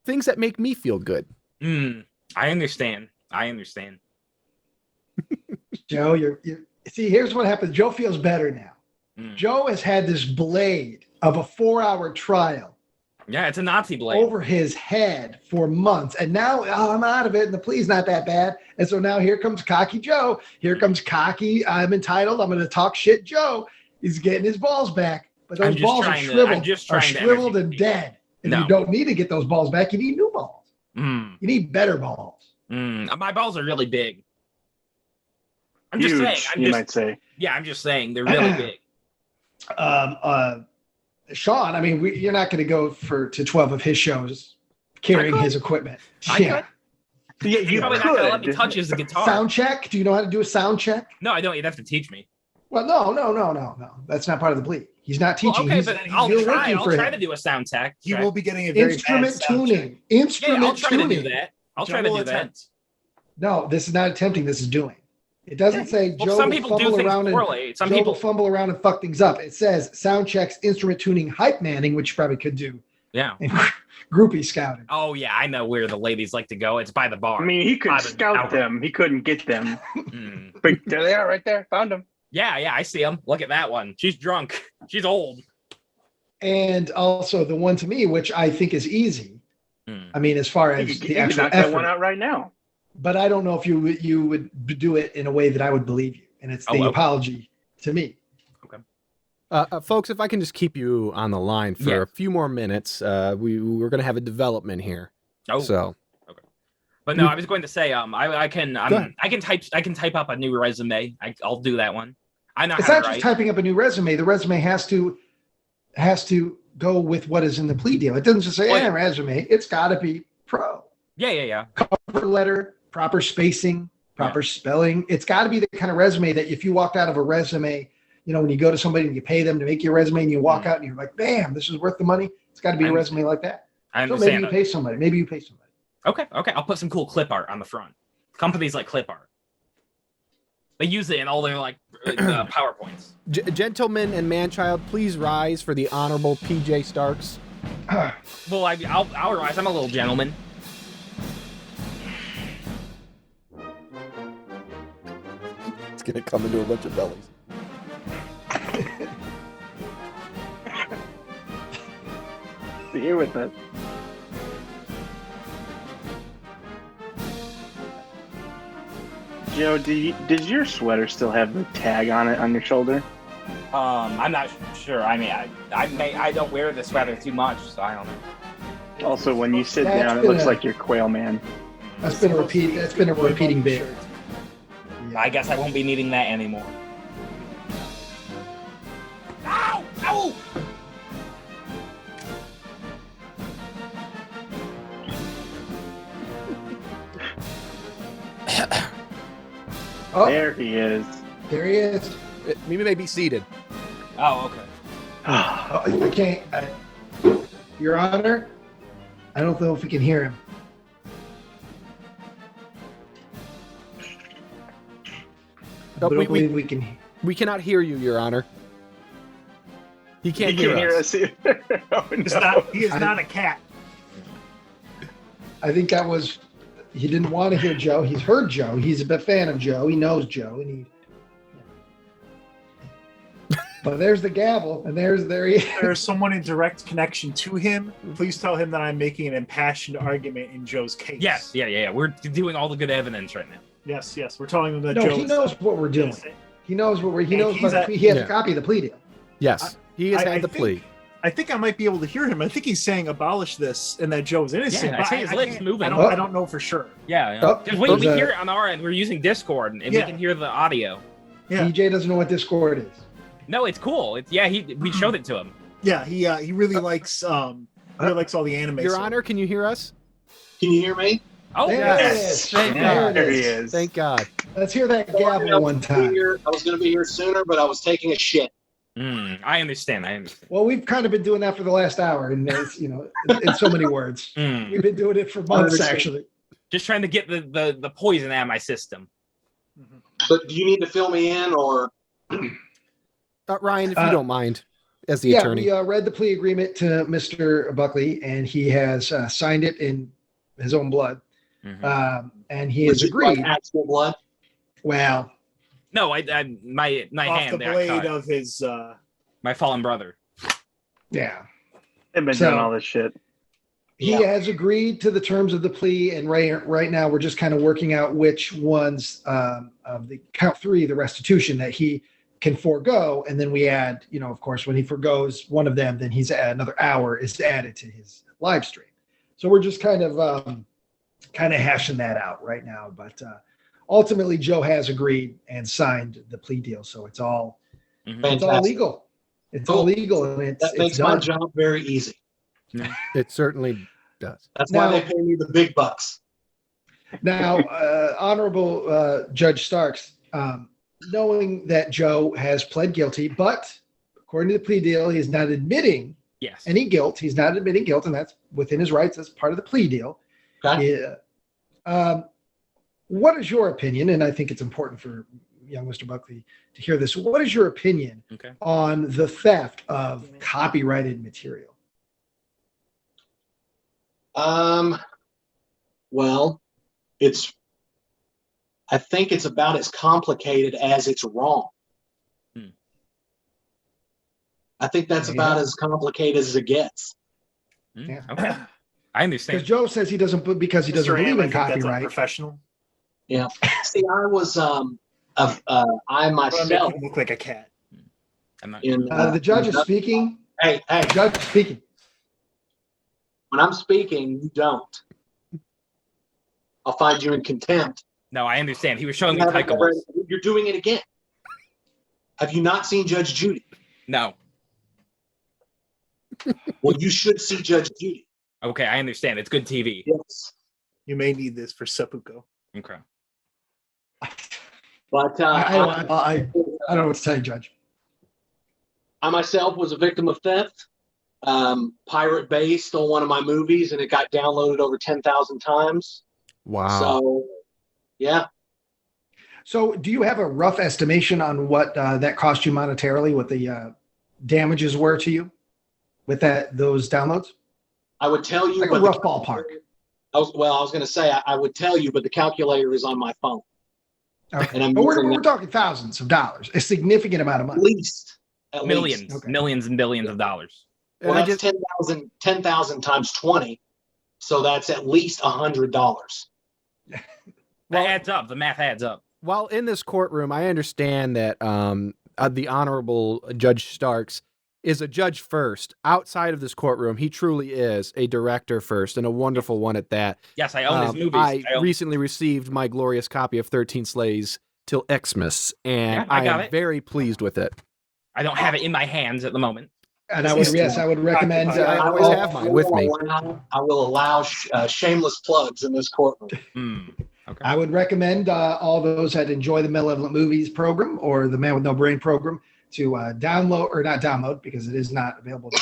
things that make me feel good. I understand. Joe, you see, here's what happened. Joe feels better now. Joe has had this blade of a 4-hour trial. Yeah, it's a Nazi blade. Over his head for months. And now I'm out of it and the plea's not that bad. And so now here comes cocky Joe. Here comes cocky, I'm entitled, I'm going to talk shit Joe. He's getting his balls back. But those balls are shriveled and dead. And you don't need to get those balls back. You need new balls. You need better balls. My balls are really big. I'm Huge, just saying. you might say. Yeah, I'm just saying they're really big. Sean, I mean, you're not going to go to 12 of his shows carrying his equipment. Yeah, you're probably not going to let me touch his guitar. Sound check? Do you know how to do a sound check? No, I don't. You'd have to teach me. Well, no. That's not part of the plea. He's not teaching. Well, okay, but I'll try to do a sound check. He will be getting a very instrument bad sound tuning. check. Instrument I'll try tuning. to do that. I'll try to do that. No, this is not attempting. This is doing. It doesn't say Joe some will people do fumble things around poorly. Some Joe people will fumble around and fuck things up. It says sound checks, instrument tuning, hype manning, which you probably could do. Yeah. And groupie scouting. Oh yeah, I know where the ladies like to go. It's by the bar. I mean, he could scout them. He couldn't get them. But there they are, right there. Found them. Yeah, I see them. Look at that one. She's drunk. She's old. And also the one to me, which I think is easy. I mean, as far as the actual knock effort. that one out right now. But I don't know if you would do it in a way that I would believe you. And it's the apology to me. Okay. Folks, if I can just keep you on the line for a few more minutes, we're going to have a development here. So. Okay. But no, I was going to say, I can type up a new resume. I'll do that one. I know. It's not just typing up a new resume. The resume has to go with what is in the plea deal. It doesn't just say resume. It's got to be pro. Yeah. Cover letter, proper spacing, proper spelling. It's got to be the kind of resume that if you walked out of a resume, when you go to somebody and you pay them to make your resume and you walk out and you're like, bam, this is worth the money. It's got to be a resume like that. I understand. So maybe you pay somebody. Okay. I'll put some cool clip art on the front. Companies like clip art. They use it in all their PowerPoints. Gentlemen and man-child, please rise for the Honorable P.J. Starks. Well, I'll rise. I'm a little gentleman. It's gonna come into a bunch of bellies. Here with us. Joe, does your sweater still have the tag on it on your shoulder? I'm not sure. I mean, I don't wear the sweater too much, so I don't know. Also, when you sit down, it looks like you're Quail Man. That's been a repeating bit. I guess I won't be needing that anymore. Ow! Ow! Oh, there he is. There he is. He may be seated. Oh, okay. I can't. Your Honor, I don't know if we can hear him. Nope, I don't believe we can. We cannot hear you, Your Honor. He can't hear us. Oh, no. He is not a cat. I think that was. He didn't want to hear Joe. He's heard Joe. He's a big fan of Joe. He knows Joe, and he. But there's the gavel, and there he is. There's someone in direct connection to him. Please tell him that I'm making an impassioned argument in Joe's case. Yes, yeah. We're doing all the good evidence right now. Yes. We're telling him that No, Joe he is knows what we're doing. innocent. He knows what we're. He And knows. he's He has Yeah. a copy of the plea deal. Yes, he has I had the think- plea. I think I might be able to hear him. I think he's saying abolish this and that Joe's innocent. Yeah, I but see his lips can't- moving. Oh. I don't know for sure. Yeah. Oh, Because we there's a- hear it on our end. We're using Discord, and we Yeah. can hear the audio. Yeah. DJ doesn't know what Discord is. No, it's cool. We showed it to him. Yeah, he really likes all the anime. Your stuff. Honor, can you hear us? Can you hear me? Oh, There yes. it is. Thank There God. it There he is. is. Thank God. Let's hear that gavel one time. I was going to be here sooner, but I was taking a shit. I understand. Well, we've kind of been doing that for the last hour, and it's, in so many words. Mm. We've been doing it for months, actually. Just trying to get the poison out of my system. But do you need to fill me in, or Ryan, if you don't mind, as the Yeah, attorney. we read the plea agreement to Mr. Buckley, and he has signed it in his own blood, and he has was it like agreed. actual blood? Well, No, my Off hand the there, blade cut. of his. My fallen brother. yeah. They've been So- doing all this shit. He Yeah. has agreed to the terms of the plea, and right now we're just kind of working out which ones of the count 3, the restitution, that he can forego, and then we add, of course, when he forgoes one of them, then he's another hour is added to his live stream. So we're just kind of hashing that out right now, but ultimately Joe has agreed and signed the plea deal, so it's all Fantastic. legal. It's all legal, and That it's makes my done. job very easy. It certainly does. That's Now- why they pay me the big bucks. Now, Honorable Judge Starks, knowing that Joe has pled guilty, but according to the plea deal, he's not admitting Yes. any guilt. He's not admitting guilt, and that's within his rights. That's part of the plea deal. Okay. Yeah. What is your opinion? And I think it's important for young Mr. Buckley to hear this. What is your opinion Okay. on the theft of copyrighted material? Well, I think it's about as complicated as it's wrong. I think that's about as complicated as it gets. Yeah. Okay. I Because understand. Joe says he doesn't put because he doesn't Mr. believe Am, I in think that's copyright. unprofessional. Yeah. See, I was I I'm gonna myself make him look like a cat. I'm not. in The judge is speaking. Hey, The judge is speaking. when I'm speaking, you don't. I'll find you in contempt. No, I understand. He was showing me You haven't Tykables. already- You're doing it again. Have you not seen Judge Judy? No. Well, you should see Judge Judy. Okay, I understand. It's good TV. Yes. You may need this for seppuku. Okay. But I don't know what to tell you, Judge. I myself was a victim of theft. Pirate Bay stole one of my movies and it got downloaded over 10,000 times. Wow. So, yeah. So, do you have a rough estimation on what that cost you monetarily? What the damages were to you with those downloads? I would tell you. Like a but rough ballpark. I was going to say I would tell you, but the calculator is on my phone. Okay, And I'm but using we're that. talking thousands of dollars, a significant amount of At money. least. Millions, Okay. millions and billions of dollars. Well, And I that's just- 10,000 times 20. So that's at least $100. That adds up. The math adds up. While in this courtroom, I understand that the Honorable Judge Starks is a judge first. Outside of this courtroom, he truly is a director first, and a wonderful one at that. Yes, I own his movies. I own- recently received my glorious copy of 13 Slays Till Xmas, and Yeah, I got am it. very pleased with it. I don't have it in my hands at the moment. And I would recommend. I always have mine with me. I will allow shameless plugs in this courtroom. Okay. I would recommend all those that enjoy the Malevolent Movies program or the Man with No Brain program to download, or not download because it is not available, to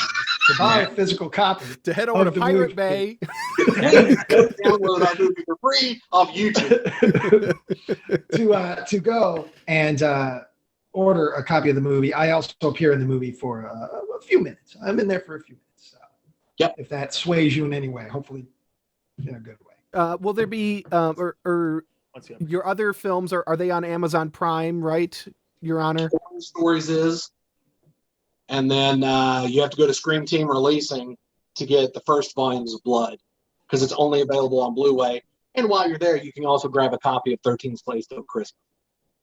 buy a physical copy. To head over Of to the Pirate movie. Bay. Please go download our movie for free off YouTube. to go and order a copy of the movie. I also appear in the movie for a few minutes. I'm in there for a few minutes. Yep. If that sways you in any way, hopefully in a good way. Will there be or Once again. your other films are they on Amazon Prime, right, Your Honor? Stories is and then you have to go to Scream Team Releasing to get the first volumes of Blood, because it's only available on Blu-ray. And while you're there, you can also grab a copy of 13's Place Till Christmas.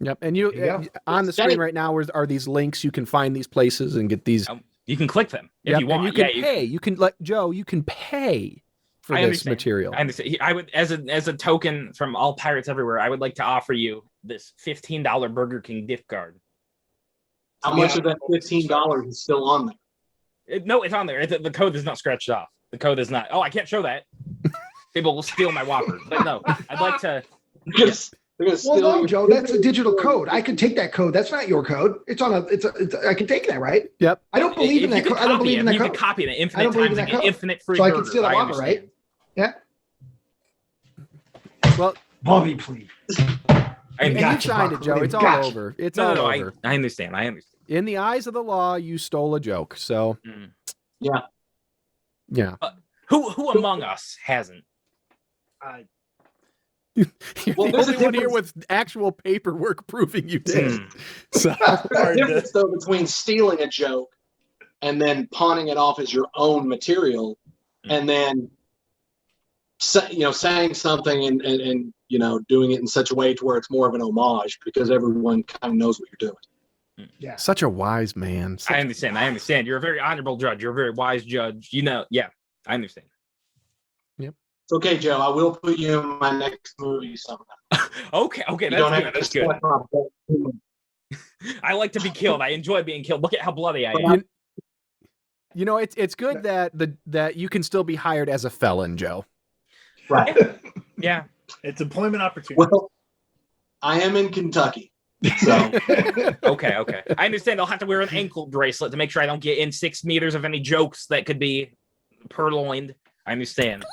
Yep. And you There you on the screen right now are these links. You can find these places and get these. You can click them if Yep, you want. And you can pay. You can let Joe. You can pay for I this understand. material. I understand. I would, as a token from all pirates everywhere, I would like to offer you this $15 Burger King gift card. How much of that $15 is still on there? No, it's on there. The code is not scratched off. The code is not. Oh, I can't show that. People will steal my Whopper. But no, I'd like to. Yes. Well, no, Joe, that's a digital code. I can take that code. That's not your code. It's on I can take that, right? Yep. I don't believe in that code. I don't believe in that You code. can copy it I infinite don't believe times in and that get code. infinite free So I can burgers. steal the I Whopper, right? understand. Yeah. Well, Bobby, please. and you Gotcha, signed it, Buckley. Joe. It's all Gotcha. over. It's No, all no, over. I understand. I understand. In the eyes of the law, you stole a joke. So Yeah. yeah. Who among us hasn't? You're Well, the there's a only one here difference. with actual paperwork proving you did. Hmm. So There's a difference, though, between stealing a joke and then pawning it off as your own material, and then saying something and doing it in such a way to where it's more of an homage because everyone kind of knows what you're doing. Yeah. such a wise man. I understand. I understand. You're a very honorable judge. You're a very wise judge. Yeah, I understand. It's okay, Joe. I will put you in my next movie sometime. Okay, You don't that's have good. That's to good. step up. I like to be killed. I enjoy being killed. Look at how bloody I am. It's good that you can still be hired as a felon, Joe. Right. Yeah. It's employment opportunity. Well, I am in Kentucky. So Okay. I understand. I'll have to wear an ankle bracelet to make sure I don't get in 6 meters of any jokes that could be purloined. I understand.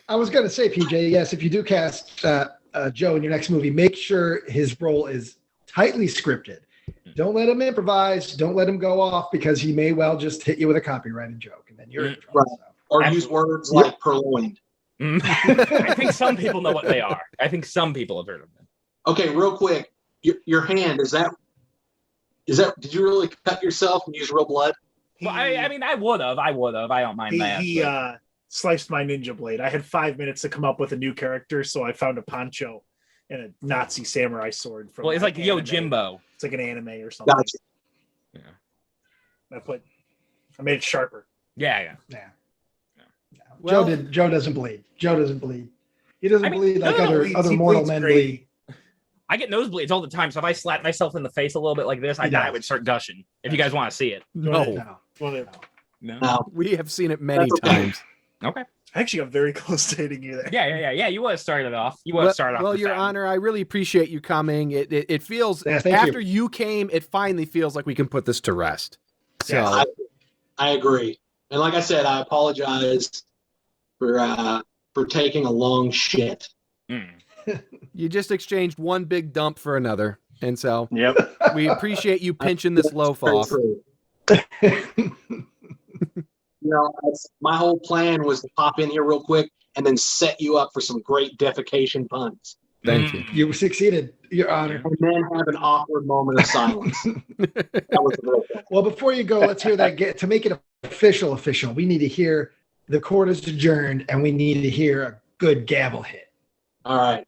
I was going to say, PJ, yes, if you do cast Joe in your next movie, make sure his role is tightly scripted. Don't let him improvise. Don't let him go off because he may well just hit you with a copyrighted joke, and then you're in trouble. Right. Or use words like purloined. I think some people know what they are. I think some people have heard of them. Okay, real quick. Your hand, is that did you really cut yourself and use real blood? Well, I mean, I would have. I don't mind that. He but- sliced my ninja blade. I had 5 minutes to come up with a new character, so I found a poncho and a Nazi samurai sword. From well, it's like anime. Yojimbo. It's like an anime or something. Gotcha. Yeah. I made it sharper. Yeah. Yeah. Well, Joe doesn't bleed. Joe doesn't bleed. He doesn't bleed like no, other He mortal bleeds men great. bleed. I get nosebleeds all the time, so if I slap myself in the face a little bit like this, I He die. I does. would start gushing. If you guys want to see it. no, No. Well, No. No. we have seen it many That's okay. times. Okay. I actually got very close to hitting you there. Yeah. You would have started off. You would have started off. Well, the Your sound. Honor, I really appreciate you coming. It feels Yeah, thank after you came, it finally feels like we can put this to rest. So Yeah, I agree. And like I said, I apologize for taking a long shit. Mm. you just exchanged one big dump for another, and so Yep. we appreciate you pinching this loaf Very off. true. My whole plan was to pop in here real quick and then set you up for some great defecation puns. Thank you. You succeeded, Your Honor. And then have an awkward moment of silence. That was the real thing. Well, before you go, let's hear that. To make it official, we need to hear the court is adjourned, and we need to hear a good gavel hit. All right.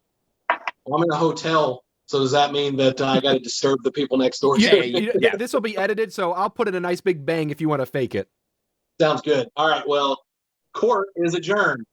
Well, I'm in a hotel, so does that mean that I got to disturb the people next door? Yeah. This will be edited, so I'll put in a nice big bang if you want to fake it. Sounds good. All right. Well, court is adjourned.